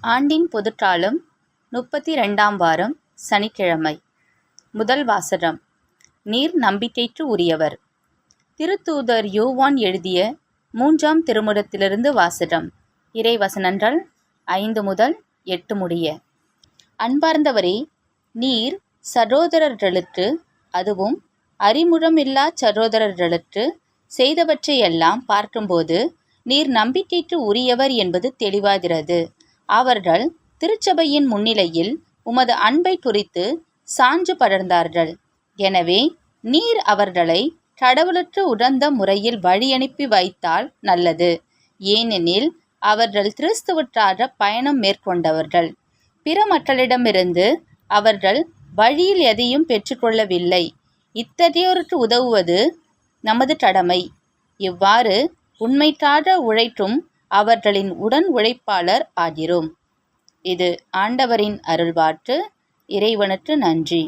ஆண்டின் பொதுக்காலம் 32ஆம் வாரம் சனிக்கிழமை. முதல் வாசகம். நீர் நம்பிக்கைக்கு உரியவர். திருத்தூதர் யோவான் எழுதிய 3ஆம் திருமுகத்திலிருந்து வாசகம். இறை வசனங்கள் 5 முதல் 8 முடிய. அன்பார்ந்தவரே, நீர் சகோதரர்களுக்கு, அதுவும் அறிமுகமில்லா சகோதரர்களுக்கு செய்தவற்றையெல்லாம் பார்க்கும்போது நீர் நம்பிக்கைக்கு உரியவர் என்பது தெளிவாகிறது. அவர்கள் திருச்சபையின் முன்னிலையில் உமது அன்பை குறித்து சான்று பகர்ந்தார்கள். எனவே நீர் அவர்களை கடவுளுக்கு உகந்த முறையில் வழியனுப்பி வைத்தால் நல்லது. ஏனெனில் அவர்கள் கிறிஸ்துவுக்காக பயணம் மேற்கொண்டவர்கள். பிற மக்களிடமிருந்து அவர்கள் வழியில் எதையும் பெற்றுக்கொள்ளவில்லை. இத்தகையோருக்கு உதவுவது நமது கடமை. இவ்வாறு உண்மைக்காக உழைக்கும் அவர்களின் உடன் உழைப்பாளர் ஆகிறோம். இது ஆண்டவரின் அருள்வாக்கு. இறைவனுக்கு நன்றி.